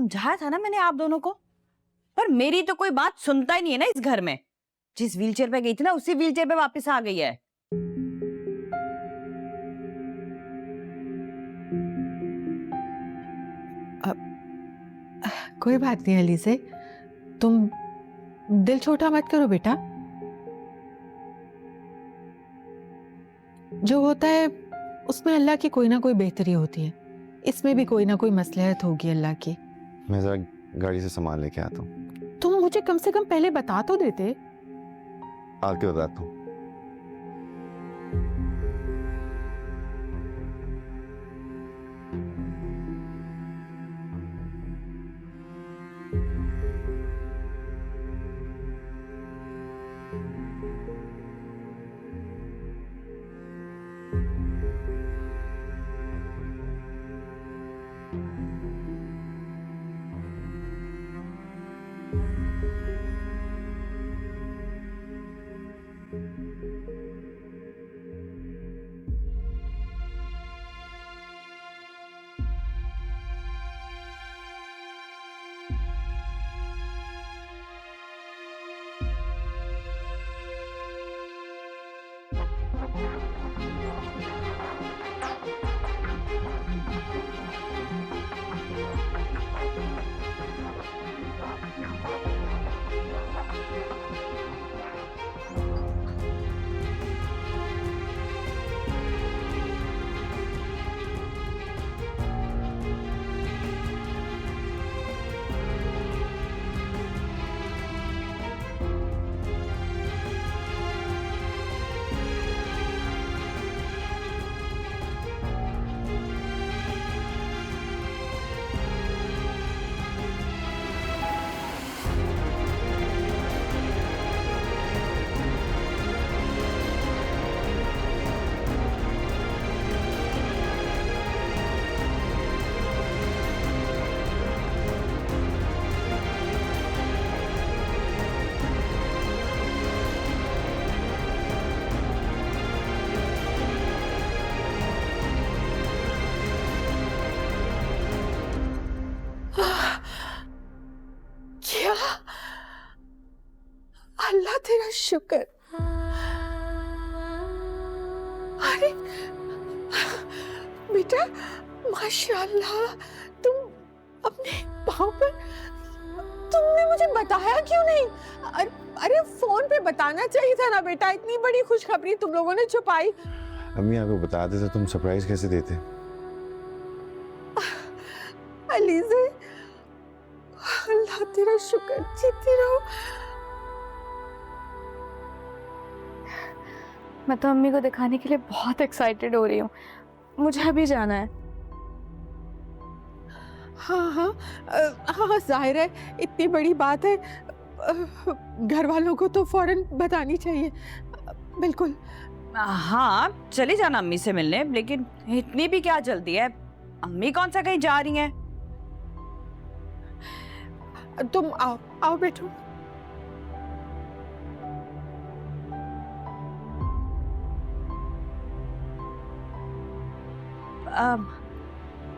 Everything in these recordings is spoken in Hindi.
समझाया था ना मैंने आप दोनों को, पर मेरी तो कोई बात सुनता ही नहीं है ना इस घर में। जिस व्हीलचेयर पे गई थी ना उसी व्हीलचेयर पे वापस आ गई है। कोई बात नहीं अलीज़े, तुम दिल छोटा मत करो बेटा। जो होता है उसमें अल्लाह की कोई ना कोई बेहतरी होती है, इसमें भी कोई ना कोई मसलहत होगी अल्लाह की। मैं जरा गाड़ी से सामान लेके आता हूँ। तुम मुझे कम से कम पहले बता तो देते। आके बताता हूँ। क्या? अल्लाह तेरा शुक्र। अरे बेटा माशाल्लाह, तुम अपने पाँव पर, तुमने मुझे बताया क्यों नहीं? अरे फोन पे बताना चाहिए था ना बेटा, इतनी बड़ी खुशखबरी तुम लोगों ने छुपाई। अम्मी आपको बता देते तुम सरप्राइज कैसे देते। अलीज़े अल्लाह तेरा शुक्र, जीती रहो। मैं तो अम्मी को दिखाने के लिए बहुत एक्साइटेड हो रही हूँ। मुझे अभी जाना है। हाँ हाँ हाँ, जाहिर है इतनी बड़ी बात है, घर वालों को तो फौरन बतानी चाहिए। बिल्कुल। हाँ चली जाना अम्मी से मिलने, लेकिन इतनी भी क्या जल्दी है? अम्मी कौन सा कहीं जा रही हैं? तुम आओ आओ बैठो।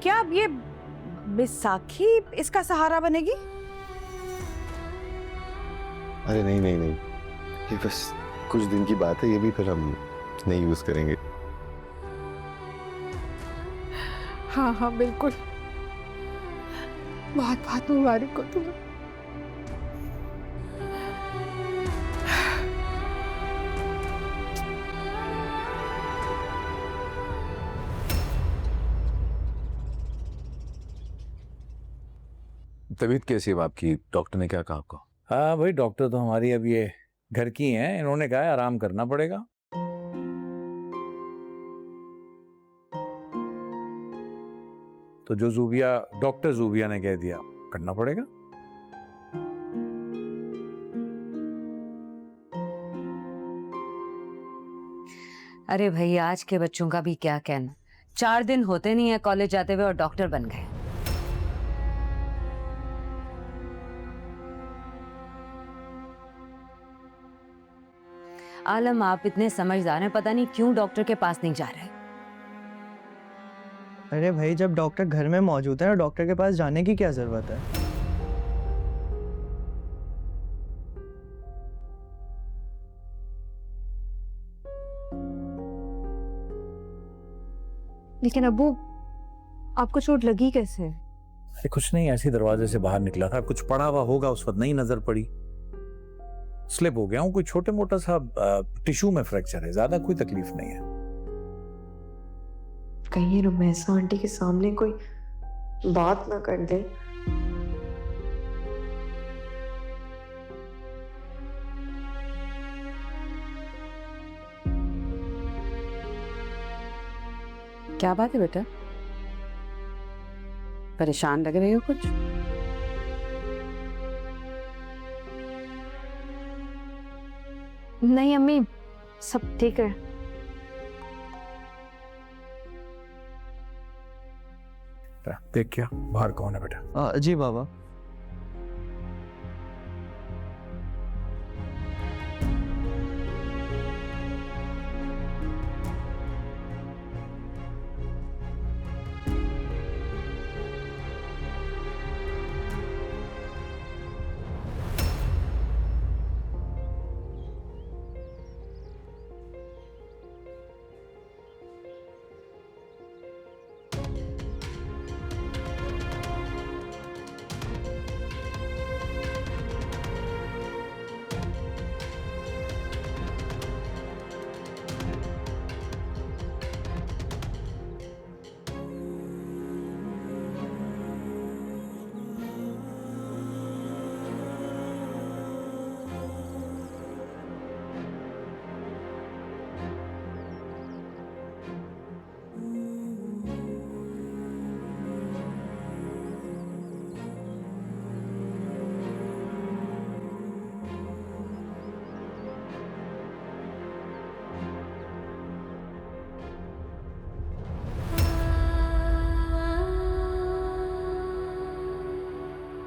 क्या अब ये बैसाखी इसका सहारा बनेगी? अरे नहीं नहीं नहीं, ये बस कुछ दिन की बात है, ये भी फिर हम नहीं यूज करेंगे। हाँ हाँ बिल्कुल, बहुत बहुत मुबारक हो तुम्हें। तबीयत कैसी है आपकी? डॉक्टर ने क्या कहा आपको? हाँ भाई, डॉक्टर तो हमारी अब ये घर की हैं, इन्होंने कहा है आराम करना पड़ेगा। तो जो जूबिया, डॉक्टर जूबिया ने कह दिया करना पड़ेगा। अरे भाई आज के बच्चों का भी क्या कहना, 4 दिन होते नहीं है कॉलेज जाते हुए और डॉक्टर बन गए। आलम आप इतने समझदार हैं, पता नहीं क्यों डॉक्टर के पास नहीं जा रहे। अरे भाई जब डॉक्टर घर में मौजूद है ना, डॉक्टर के पास जाने की क्या जरूरत है? लेकिन अब्बू, आपको चोट लगी कैसे? अरे कुछ नहीं, ऐसे ही दरवाजे से बाहर निकला था, कुछ पड़ा हुआ होगा उस वक्त, नहीं नजर पड़ी, स्लिप हो गया हूँ। कोई छोटे मोटा सा टिश्यू में फ्रैक्चर है, ज्यादा कोई तकलीफ नहीं है। कहीं रुमैसा आंटी के सामने कोई बात ना कर दे। क्या बात है बेटा, परेशान लग रही हो कुछ? नहीं अम्मी, सब ठीक है। देख क्या बाहर कौन है बेटा? जी बाबा।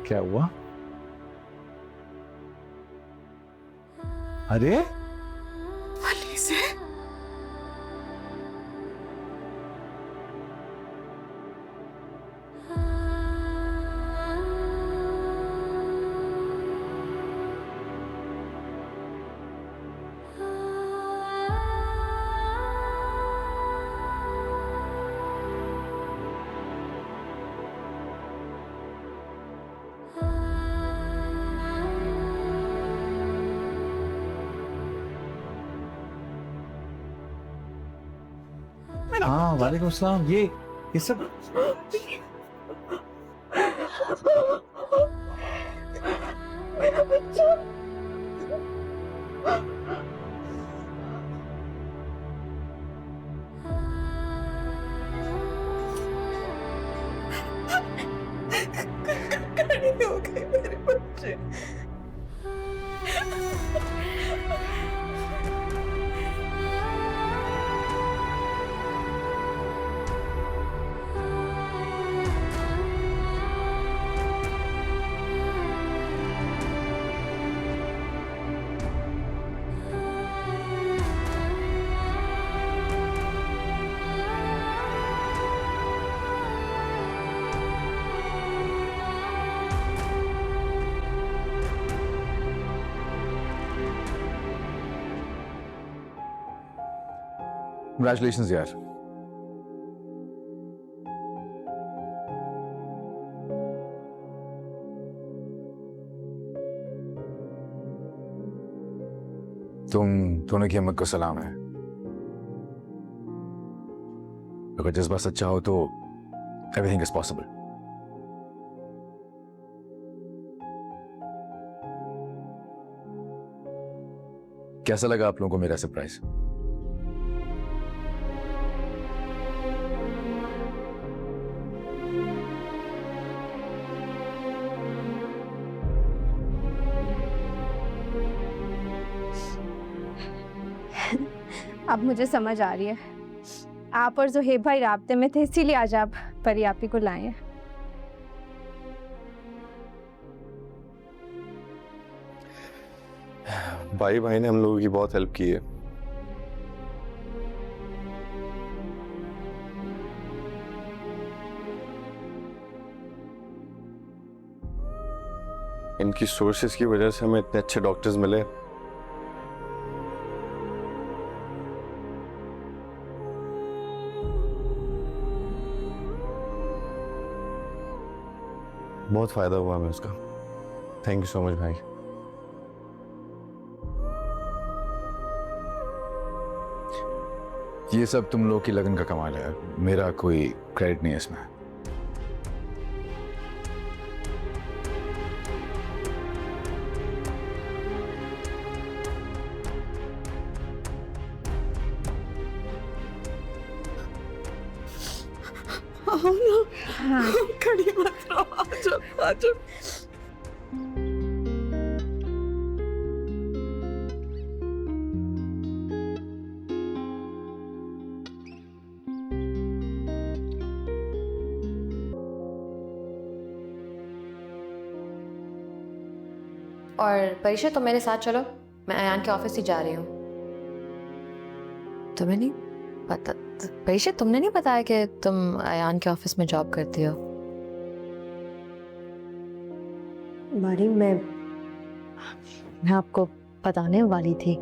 क्या हुआ? अरे वली से हाँ, वालेकुम अस्सलाम। ये सब मेरा बच्चा। कहानी हो गई मेरे बच्चे। Congratulations यार। तुम दोनों की हिम्मत को सलाम है। अगर जज्बा सच्चा हो तो एवरीथिंग इज पॉसिबल। कैसा लगा आप लोगों को मेरा सरप्राइज? अब मुझे समझ आ रही है, आप और ज़ुहैब भाई राब्ते में थे, इसीलिए आज आप परी आपी को लाए हैं। भाई भाई ने हम लोगों की बहुत हेल्प की है। इनकी सोर्सेज की वजह से हमें इतने अच्छे डॉक्टर्स मिले। बहुत फायदा हुआ हमें उसका। थैंक यू सो मच भाई। ये सब तुम लोग की लगन का कमाल है, मेरा कोई क्रेडिट नहीं है इसमें। आओ ना, खड़ी मत रहो, आ जाओ आ जाओ। और परीक्षा तुम मेरे साथ चलो, मैं अयान के ऑफिस ही जा रही हूँ। तुम्हें नहीं पता? परीक्षा तुमने नहीं बताया कि तुम अयान के ऑफिस में जॉब करती हो? बारी मैं आपको बताने वाली थी।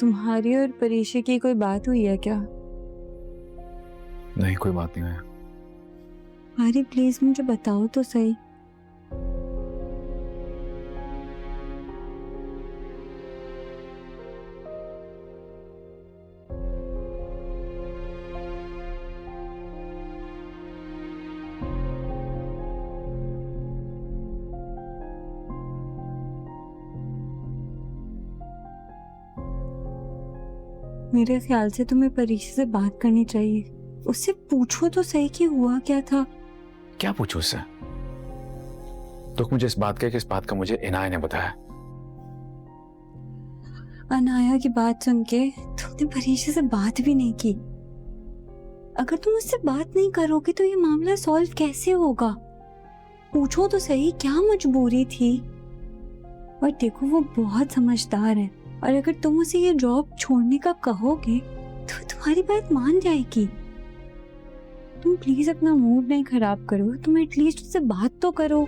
तुम्हारी और परीक्षा की कोई बात हुई है क्या? नहीं, कोई बात नहीं है। अरे प्लीज मुझे बताओ तो सही। मेरे ख्याल से तुम्हें परीक्षा से बात करनी चाहिए। उससे पूछो तो सही कि हुआ क्या था। क्या पूछूं उससे? तो मुझे इस बात का मुझे इनाया ने बताया। अनाया की बात सुन के तुमने परीक्षा से बात भी नहीं की। अगर तुम उससे बात नहीं करोगे तो ये मामला सॉल्व कैसे होगा? पूछो तो सही, क्या मजबूरी थी? और देखो वो बहुत समझदार है, और अगर तुम उसे ये जॉब छोड़ने का कहोगे तो तुम्हारी बात मान जाएगी। तुम प्लीज अपना मूड नहीं खराब करो, तुम एटलीस्ट उससे बात तो करो।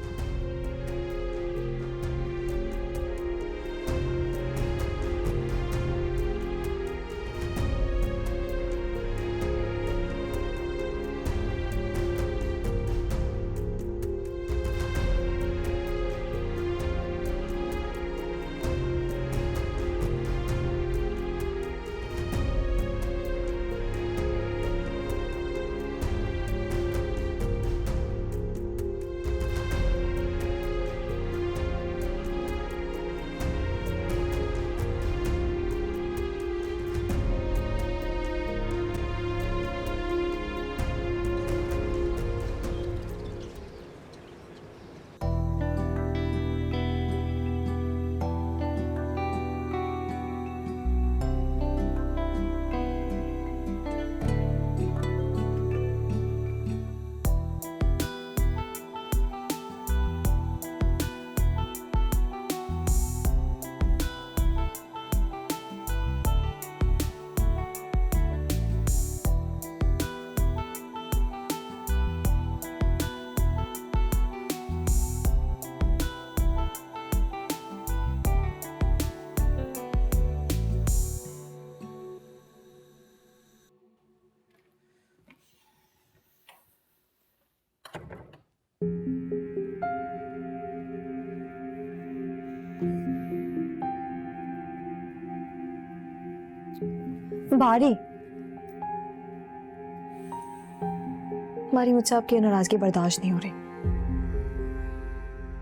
बारी मुझसे आपकी नाराजगी बर्दाश्त नहीं हो रही।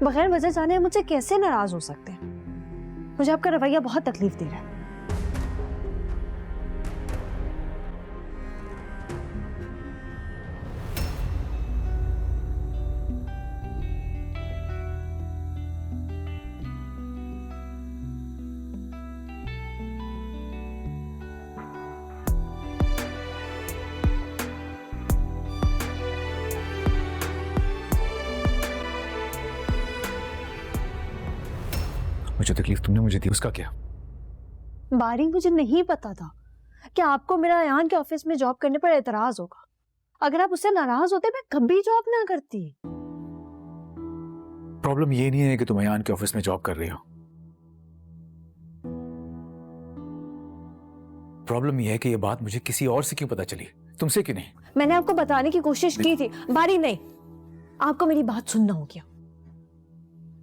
बगैर वजह जाने आप मुझसे कैसे नाराज हो सकते हैं? मुझे आपका रवैया बहुत तकलीफ दे रहा है। जो तकलीफ तुमने मुझे दी उसका क्या? बारी मुझे नहीं पता था कि आपको मेरा अयान के ऑफिस में जॉब करने पर एतराज होगा। अगर आप उससे नाराज होते मैं कभी जॉब ना करती। प्रॉब्लम ये नहीं है कि तुम अयान के ऑफिस में जॉब कर रही हो। प्रॉब्लम ये है कि ये बात मुझे किसी और से क्यों पता चली तुमसे क्यों नहीं? मैंने आपको बताने की कोशिश की थी। बारी नहीं, आपको मेरी बात सुनना होगी।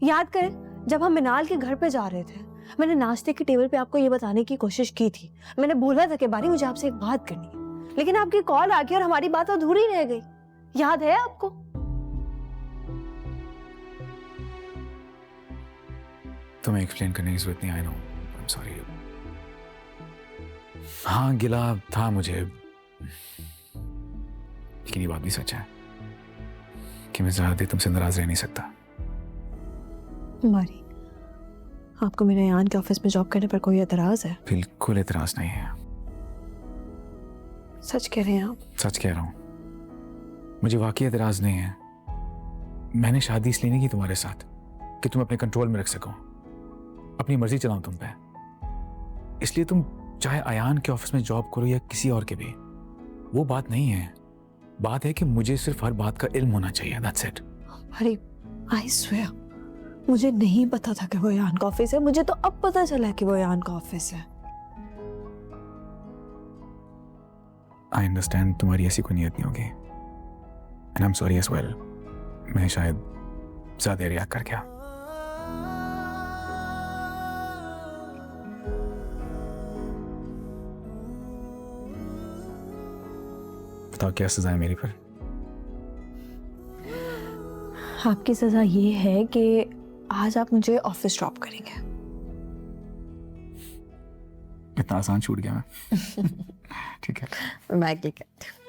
याद करें जब हम मिनाल के घर पे जा रहे थे, मैंने नाश्ते की टेबल पे आपको ये बताने की कोशिश की थी। मैंने बोला था कि बारी मुझे आपसे एक बात करनी है, लेकिन आपकी कॉल आ गई और हमारी बात अधूरी रह गई। याद है आपको? तुम्हें एक्सप्लेन करने की जरूरत नहीं, I know, I am sorry. हाँ गिला था मुझे, लेकिन ये बात भी सच है कि मैं ज्यादा देर तुमसे नाराज रह नहीं सकता। बारी, आपको मेरे यान के ऑफिस में जॉब करने पर कोई एतराज है? बिल्कुल एतराज नहीं है। सच कह रहे हैं आप? सच कह रहा हूं, मुझे वाकई एतराज नहीं है। मैंने शादी इसलिए नहीं की तुम्हारे साथ कि तुम अपने कंट्रोल में रख सको, अपनी मर्जी चलाओ तुम पे। इसलिए तुम चाहे अयान के ऑफिस में जॉब करो या किसी और के भी, वो बात नहीं है। बात है कि मुझे सिर्फ हर बात का इल्म होना चाहिए, दैट्स इट। अरे आई स्वेयर, मुझे नहीं पता था कि वो यान का ऑफिस है। मुझे तो अब पता चला कि वो यान का ऑफिस है। आई अंडरस्टैंड तुम्हारी ऐसी कोई नीयत नहीं होगी, and I am sorry as well. मैं शायद ज्यादा रिएक्ट कर गया। बताओ क्या सजा है मेरी पर? आपकी सजा ये है कि आज आप मुझे ऑफिस ड्रॉप करेंगे। इतना आसान छूट गया मैं। ठीक है। मैं क्या कहती हूँ